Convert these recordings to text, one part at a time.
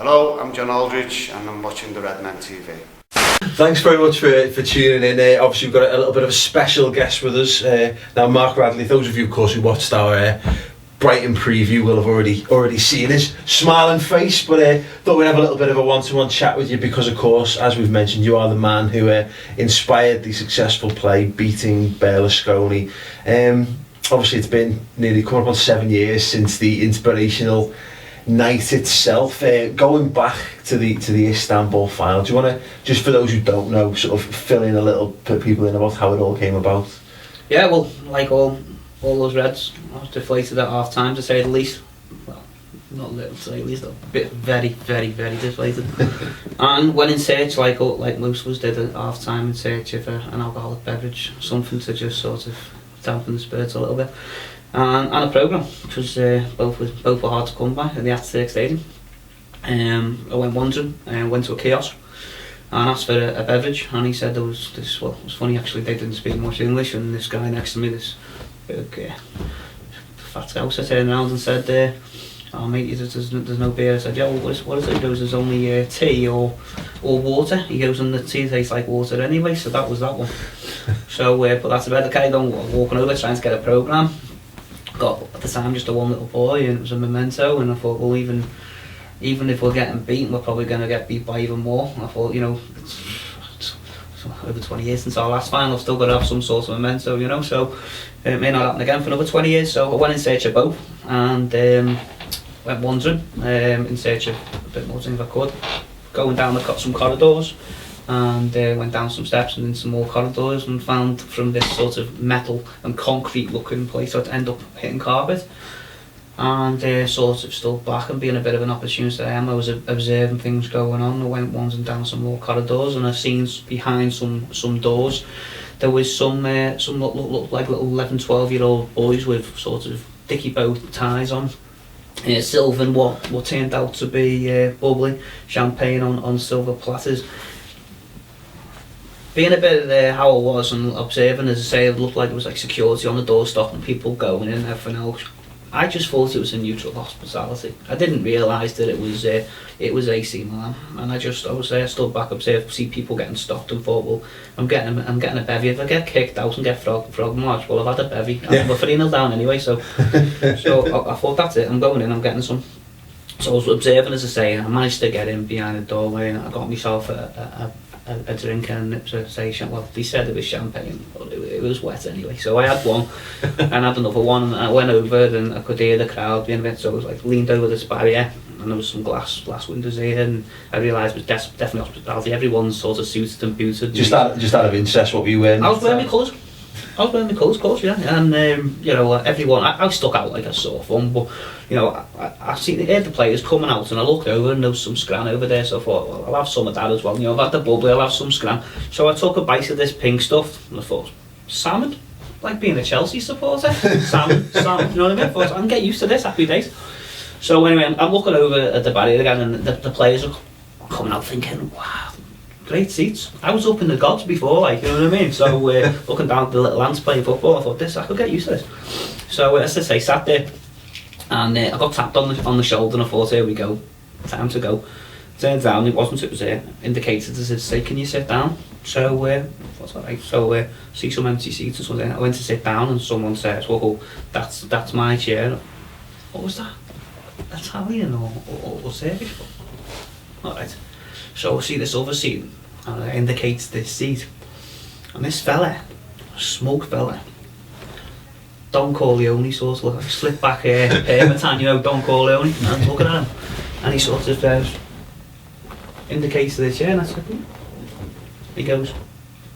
Hello, I'm John Aldridge and I'm watching the Red Men TV. Thanks very much for tuning in. Obviously we've got a little bit of a special guest with us. Now Mark Radley, those of you of course who watched our Brighton preview will have already seen his smiling face, but thought we'd have a little bit of a one-to-one chat with you because of course, as we've mentioned, you are the man who inspired the successful play beating Berlusconi. Obviously it's been nearly coming up on 7 years since the inspirational night itself. Going back to the Istanbul final, do you want to, just for those who don't know, sort of fill in a little, put people in about how it all came about? Yeah, well, like all those Reds, I was deflated at half time, to say the least. Well, not a little, to say the least, a bit very deflated. And went in search, like most of us did at half time, in search of an alcoholic beverage, something to just sort of dampen the spirits a little bit. And a programme, because both were hard to come by at the Ataturk Stadium. I went wandering and went to a kiosk and asked for a beverage, and he said there was this, well, it was funny actually, they didn't speak much English, and this guy next to me, this big fat scouser, turned around and said, oh mate, there's no beer. I said, yeah, well, what is it? He goes, there's only tea or water. He goes, and the tea tastes like water anyway, so that was that one. So put that to bed. I carried on walking over, trying to get a programme. Got at the time just a one little boy, and it was a memento, and I thought, well, even if we're getting beaten, we're probably going to get beat by even more. And I thought, you know, it's over 20 years since our last final, I've still got to have some sort of memento, you know, so it may not happen again for another 20 years. So I went in search of both, and went wandering in search of a bit more things I could. Going down some corridors, and went down some steps and in some more corridors, and found from this sort of metal and concrete looking place I'd end up hitting carpet, and sort of stood back, and being a bit of an opportunist I was observing things going on. I went wandering down some more corridors, and I seen behind some doors there was some looked like little 11-12 year old boys with sort of dicky bow ties on, silvering what turned out to be bubbly champagne on silver platters. Being a bit how I was and observing, as I say, it looked like there was like security on the door stopping people going in and everything else. I just thought it was a neutral hospitality. I didn't realise that it was AC Milan, and I was there, stood back, observed, see people getting stopped, and thought, well, I'm getting a bevy. If I get kicked out and get frog marched, well, I've had a bevy. I'm 3-0 down anyway, so I thought, that's it. I'm going in, I'm getting some. So I was observing, as I say, and I managed to get in behind the doorway, and I got myself a drink, and it was well, they said it was champagne, but it was wet anyway, so I had one and had another one, and I went over and I could hear the crowd being a bit, so I was like leaned over this barrier, and there was some glass windows here, and I realised it was definitely hospitality. Everyone's sort of suited and booted. Just out of interest, what were you wearing? I was wearing my colours. Of course, yeah, and you know, everyone, I stuck out like a sore thumb, but you know, I heard the players coming out, and I looked over and there was some scran over there, so I thought, well, I'll have some of that as well. You know, I've had the bubbly, I'll have some scran. So I took a bite of this pink stuff, and I thought, salmon? Like being a Chelsea supporter? salmon, you know what I mean? I thought, I can get used to this, happy days. So anyway, I'm looking over at the barrier again, and the players are coming out thinking, wow, great seats. I was up in the gods before, like, you know what I mean? So looking down at the little ants playing football, I thought, I could get used to this. So as I say, sat there, and I got tapped on the shoulder, and I thought, here we go, time to go. Turned down, it wasn't, it was indicated as if, say, can you sit down? So what's that like? So see some empty seats or something. I went to sit down, and someone says, well, that's my chair. What was that? Italian or Turkish? Alright. So I see this other seat, and it indicates this seat, and this fella, smug fella, Don Corleone sort of, like a slip back hairmetan, you know, Don Corleone, and I'm looking at him, and he sort of indicates to the chair, and I said, he goes,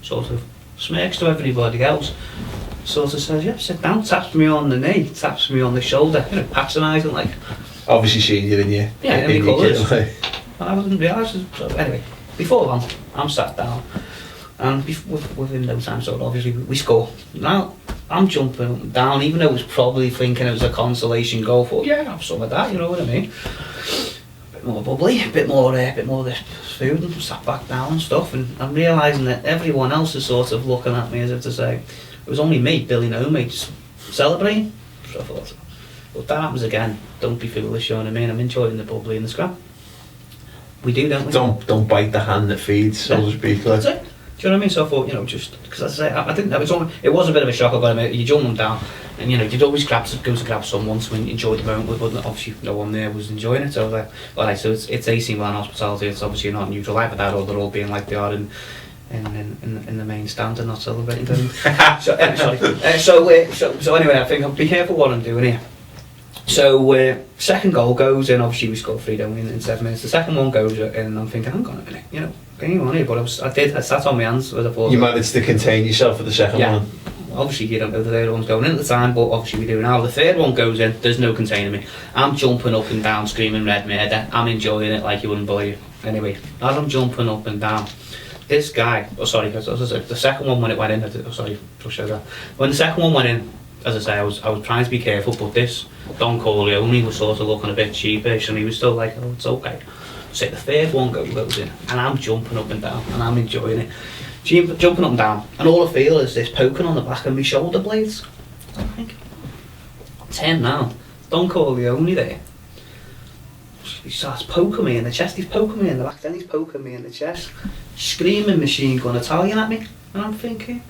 sort of smirks to everybody else, sort of says, yeah, sit down, taps me on the knee, taps me on the shoulder, you know, patronising, like. Obviously seeing you in your... Yeah, in my colours. I didn't realise it. So anyway, before long, I'm sat down, and within no time, so obviously we score. Now I'm jumping up and down, even though I was probably thinking it was a consolation goal. For yeah, have some of that, you know what I mean? A bit more bubbly, a bit more of this food, and sat back down and stuff. And I'm realising that everyone else is sort of looking at me as if to say, it was only me, Billy No Mates, celebrating. So I thought, well, if that happens again, don't be foolish, you know what I mean? I'm enjoying the bubbly and the scrap. We do, don't we? Don't bite the hand that feeds, so to speak. Like. That's it. Do you know what I mean? So I thought, you know, just because as I say, I didn't. It was a bit of a shock. I got him. You jump them down, and you know, you'd always go to grab someone to enjoy the moment, but obviously no one there was enjoying it. So I was like, all right, so it's AC Milan hospitality. It's obviously not neutral. I've had all they're all being like they are in the main stand and not celebrating them. So anyway, I think I'll be careful what I'm doing here. So second goal goes in. Obviously we scored 3 don't we, in 7 minutes. The second one goes in, and I'm thinking, hang on a minute, you know, getting on here. But I sat on my hands as I thought. You managed to contain yourself for the second one. Obviously you don't know the third one's going in at the time, but obviously we do now. The third one goes in. There's no containing me. I'm jumping up and down, screaming red murder. I'm enjoying it like you wouldn't believe. Anyway, as I'm jumping up and down, this guy. Oh sorry, because the second one when it went in. When the second one went in. As I say, I was trying to be careful, but this Don Corleone was sort of looking a bit cheapish, and he was still like, oh, it's okay. So the third one goes in, and I'm jumping up and down, and I'm enjoying it. Jumping up and down, and all I feel is this poking on the back of my shoulder blades. I think, turn round, Don Corleone there. He starts poking me in the chest, he's poking me in the back, then he's poking me in the chest, screaming machine gun Italian at me, and I'm thinking,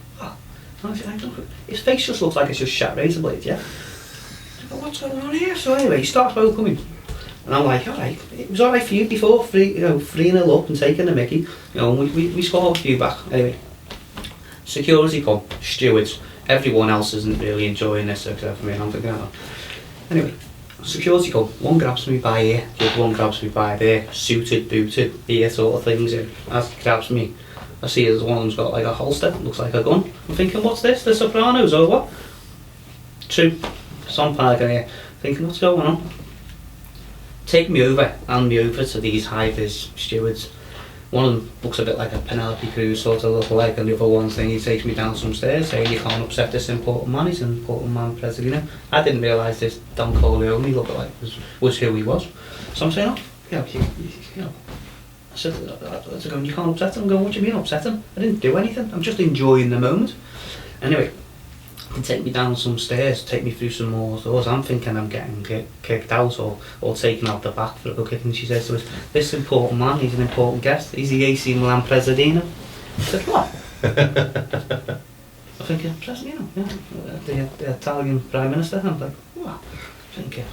his face just looks like it's just shat razor blades, yeah? What's going on here? So anyway, he starts poking me. And I'm like, alright, it was alright for you before, 3-0 up and taking the mickey. You know, we scored a few back. Anyway, security come, stewards, everyone else isn't really enjoying this except for me, and I'm thinking, oh. Anyway, security come, one grabs me by here, the other one grabs me by there, suited, booted, ear sort of things in. As he grabs me, I see there's one who's got like a holster, looks like a gun. I'm thinking, what's this? The Sopranos or what? Two, some park in here, thinking, what's going on? Take me over, hand me over to these high-vis stewards. One of them looks a bit like a Penelope Cruz sort of look like, and the other one thing, he takes me down some stairs saying, you can't upset this important man, he's an important man, President. I didn't realise this Don Corleone looked like was who he was. So I'm saying, oh, you know. I said, you can't upset him. I'm going, what do you mean upset him? I didn't do anything. I'm just enjoying the moment. Anyway, they take me down some stairs, take me through some more doors. I'm thinking I'm getting kicked out or taken out the back for a good kick. And she says to us, this important man, he's an important guest. He's the AC Milan Presidino. I said, what? I'm thinking, Presidino? Yeah, the Italian Prime Minister. I'm like, what? I'm thinking,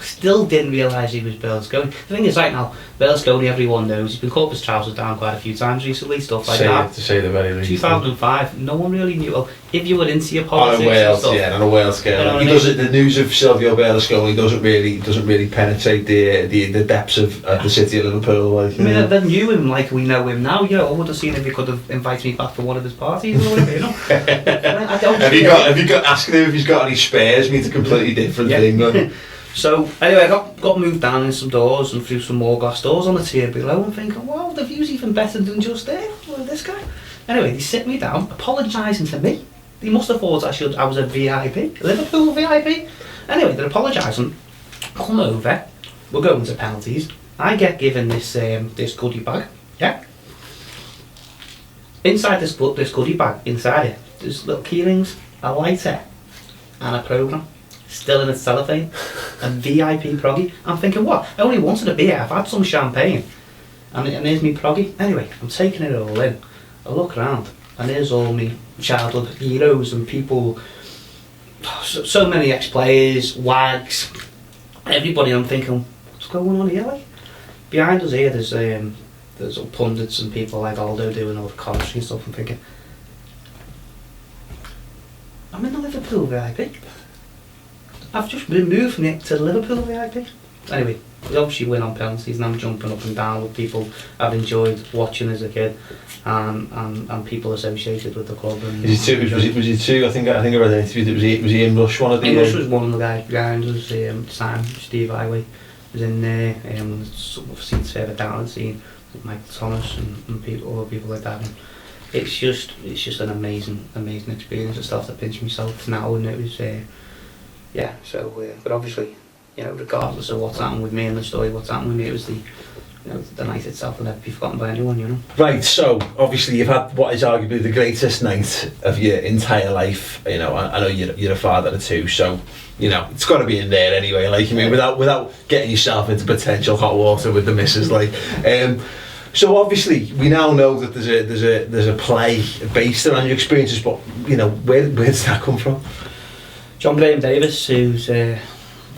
still didn't realise he was Berlusconi. The thing is, right now, Berlusconi, everyone knows, he's been caught with his trousers down quite a few times recently, stuff like that. To say the very least. 2005, no one really knew. Well, if you were into your politics on a Wales, and stuff, on a Wales scale. He doesn't. The news of Silvio Berlusconi doesn't really penetrate the depths of the city of Liverpool. Like, I mean, I knew him like we know him now. I would have seen if he could have invited me back for one of his parties or whatever. You know. Have you got asking him if he's got any spares? Means a completely different thing. So anyway, I got moved down in some doors and through some more glass doors on the tier below. I'm thinking, wow, the view's even better than just there. Look at this guy. Anyway, they sit me down, apologising to me. They must have thought I was a VIP, Liverpool VIP. Anyway, they're apologising. Come over. We're going to penalties. I get given this goodie bag. Yeah. Inside this goodie bag, inside it, there's little key rings, a lighter, and a programme. Still in its cellophane, a VIP proggy. I'm thinking, what? I only wanted a beer, I've had some champagne. And there's me proggy. Anyway, I'm taking it all in. I look around, and there's all me childhood heroes and people, so many ex-players, wags, everybody. I'm thinking, what's going on here? Like, behind us here, there's all pundits and people like Aldo doing all the commentary and stuff. I'm thinking, I'm in the Liverpool VIP. I've just been moved from it to Liverpool VIP. Anyway, we obviously win on penalties, and I'm jumping up and down with people I've enjoyed watching as a kid, and people associated with the club. And was he two? I think I read an interview that was Ian Rush one of the. Ian Rush was one of the guys behind us. Sam, Steve Highway was in there. Some of the seats further down, I'd seen Michael Thomas and other people like that. And it's just an amazing experience. I still have to pinch myself now, and it was. So, but obviously, regardless of what's happened with me in the story, what's happened with me, it was the night itself will never be forgotten by anyone, you know. Right, so obviously you've had what is arguably the greatest night of your entire life. You know, I know you're a father of two, so you know it's got to be in there anyway. Like, I mean, without getting yourself into potential hot water with the missus, like. So obviously we now know that there's a play based around your experiences, but you know, where does that come from? John Graham Davis, who's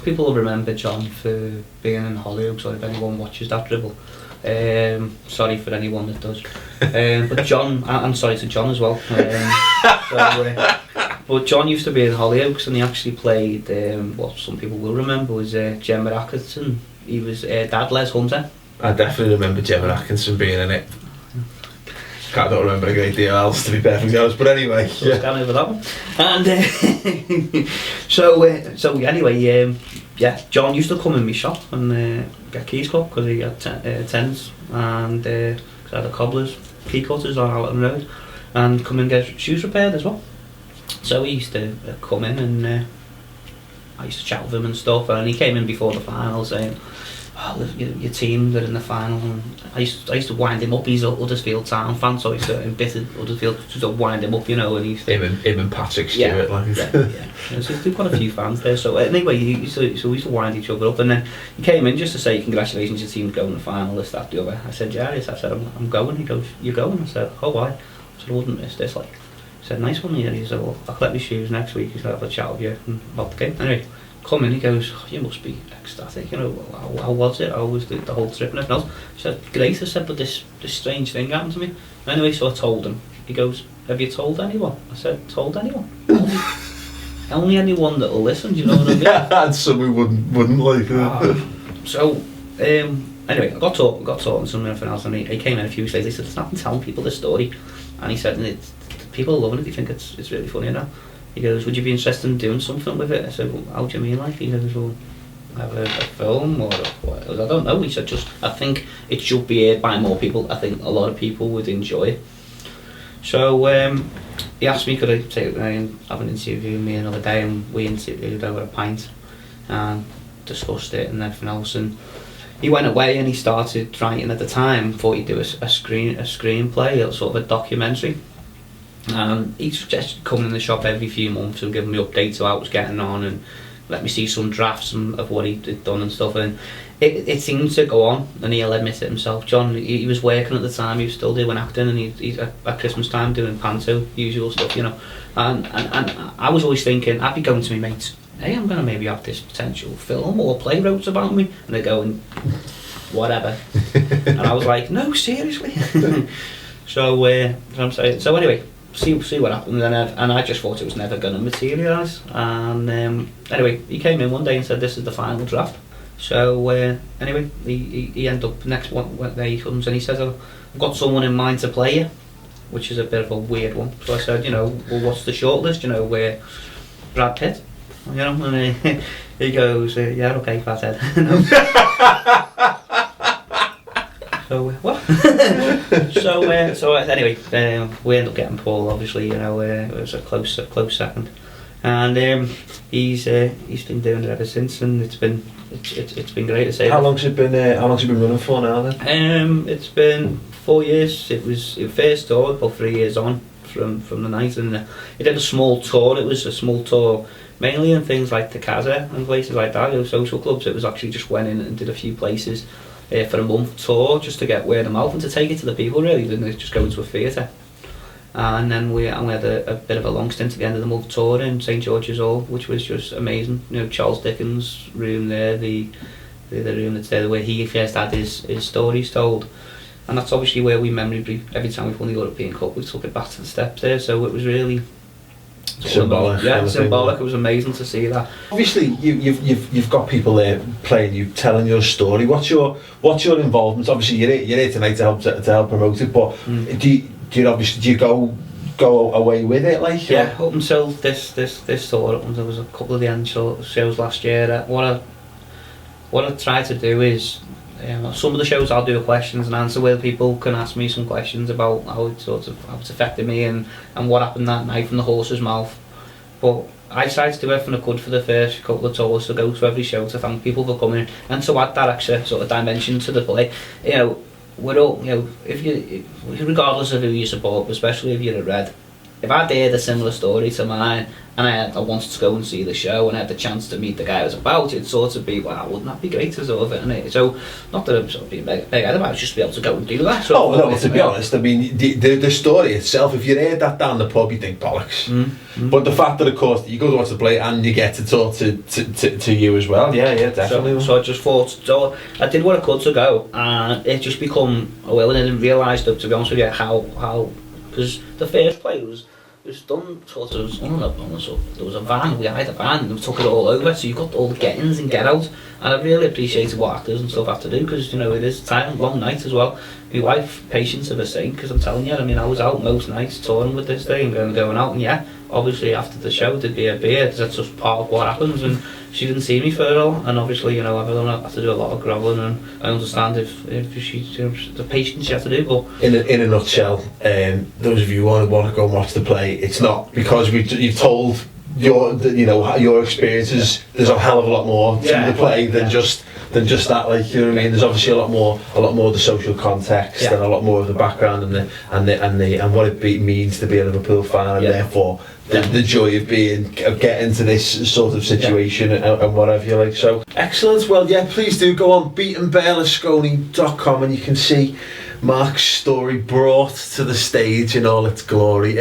people will remember John for being in Hollywood, so if anyone watches that dribble. Sorry for anyone that does. But John, I'm sorry to John as well. But John used to be in Hollyoaks, and he actually played what some people will remember was Gemma Atkinson. He was Dad Les Hunter. I definitely remember Gemma Atkinson being in it. I don't remember a great deal else, to be perfectly honest, but anyway. So yeah. Scan over that one. And so anyway, yeah, John used to come in my shop and get keys cut because he had tenants, and I had a cobbler's key cutters on Alton Road, and come and get shoes repaired as well. So he used to come in, and I used to chat with him and stuff, and he came in before the final saying, "Oh, your team, they're in the final." And I used to wind him up. He's a Huddersfield Town fan, so I used to embittered Huddersfield to wind him up, you know. And he's him and Patrick Stewart, like. Yeah. There's quite a few fans there. So anyway, we used to wind each other up, and then he came in just to say, "Congratulations, your team's going to the final, this, that, the other." I said, "Yeah, yes." I said, I'm going." He goes, "You're going?" I said, "Oh, why?" I said, "I wouldn't miss this." Like, he said, "Nice one." He said, "Well, I'll collect my shoes next week." He said, "I'll have a chat with you about the game." Anyway, come in, he goes, "Oh, you must be ecstatic, you know, how was it? How was the whole trip and everything else?" He said, "Great." I said, "But this strange thing happened to me." Anyway, so I told him. He goes, "Have you told anyone?" I said, "Told anyone?" Only anyone that'll listen, do you know what I mean? And some who wouldn't like it. So, anyway, I got talking to someone and everything else, and he came in a few weeks later. He said, "Stop and telling people this story." And he said, "People are loving it, they think it's really funny now." He goes, "Would you be interested in doing something with it?" I said, "Well, how do you mean, like?" He goes, "Well, have a film or what?" I don't know. He said, I think it should be aired by more people. I think a lot of people would enjoy it." So he asked me could I take and have an interview with me another day, and we interviewed over a pint and discussed it and everything else. And he went away and he started writing at the time. Thought he'd do a screenplay, a sort of a documentary. He suggested coming in the shop every few months and giving me updates of how it was getting on and let me see some drafts of what he'd done and stuff. And it seemed to go on, and he'll admit it himself. John, he was working at the time, he was still doing acting, and he's at Christmas time doing panto, usual stuff, you know. And I was always thinking, I'd be going to my mates, "Hey, I'm going to maybe have this potential film or play wrote about me," and they're going, "Whatever." And I was like, "No, seriously." So anyway, see what happened, and I just thought it was never going to materialise. And anyway, he came in one day and said, "This is the final draft." So anyway, he ended up next one day he comes and he says, "I've got someone in mind to play you," which is a bit of a weird one. So I said, "Well, what's the shortlist? Where Brad Pitt?" And he goes, "Yeah, okay, fathead." So what? so anyway, we ended up getting Paul. Obviously, it was a close second, and he's been doing it ever since, and it's been great to say. How long's it been running for now then? It's been 4 years. It first started about 3 years on from the night, and it did a small tour. It was a small tour mainly in things like the Casa and places like that, social clubs. It was actually just went in and did a few places for a month tour just to get word of mouth and to take it to the people, really, didn't just go into a theatre. And then we had a bit of a long stint at the end of the month tour in St George's Hall, which was just amazing. Charles Dickens' room there, the room that's there where he first had his stories told. And that's obviously where we memory brief every time we won the European Cup. We took it back to the steps there, so it was really symbolic. Yeah, symbolic. It was amazing to see that. Obviously, you've got people there playing you, telling your story. What's your involvement? Obviously, you're here tonight to help promote it. But do you go away with it, like? Yeah, up until this tour, up until there was a couple of the end shows last year. What I try to do is, some of the shows I'll do questions and answer where people can ask me some questions about how it's affected me and what happened that night from the horse's mouth. But I tried to do everything I could for the first couple of tours, to go to every show, to thank people for coming, and to add that extra sort of dimension to the play. You know, we're all, you know, regardless of who you support, especially if you're a Red, if I'd heard a similar story to mine, and I wanted to go and see the show, and I had the chance to meet the guy I was about, it'd sort of be, wow, wouldn't that be great to sort of it, innit? So, not that I'm sort of being big headed about it, just to be able to go and do that. Oh, no, to be honest, I mean, the story itself, if you heard that down the pub, you think bollocks. But the fact that, of course, you go to watch the play and you get to talk to you as well, yeah, definitely. So I just thought, so I did what I could to go, and it just become, well, and I didn't realise, to be honest with you, how, because the first play was done sort of there was a van, we hired a van and we took it all over, so you've got all the get-ins and get-outs, and I really appreciated what actors and stuff have to do, because you know it is a tiring, long night as well. My wife, patience of a saint, because I'm telling you, I mean, I was out most nights touring with this thing and going out, and yeah, obviously after the show there'd be a beer, because that's just part of what happens, and she didn't see me for it all, and obviously, you know, I've had to do a lot of grovelling, and I understand if she, you know, the patience you have to do, but in a nutshell, those of you who want to go and watch the play, it's not because you've told your experiences. There's a hell of a lot more to the play than just that, like, you know what I mean. There's obviously a lot more of the social context and a lot more of the background and what it means to be a Liverpool fan, and therefore the joy of getting to this sort of situation and whatever you like. So excellent. Well, yeah, please do go on beatenberlusconi.com and you can see Mark's story brought to the stage in all its glory.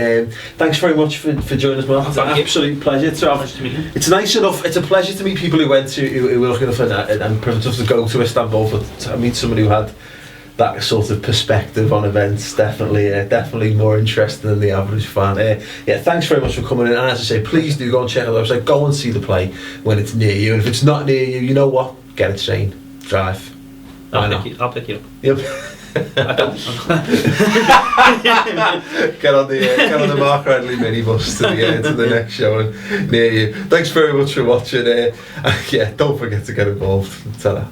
Thanks very much for joining us, Mark. It's an absolute pleasure to have. nice to meet you. It's nice enough. It's a pleasure to meet people who went to who were looking for that and privileged to go to Istanbul. But to meet somebody who had that sort of perspective on events, definitely more interesting than the average fan. Yeah, thanks very much for coming in. And as I say, please do go and check out the website. Go and see the play when it's near you. And if it's not near you, you know what? Get a train, drive. I'll pick you up. Yep. I don't. Get on the Mark Radley minibus to the next show and near you. Thanks very much for watching. Yeah, don't forget to get involved. Ta-ra.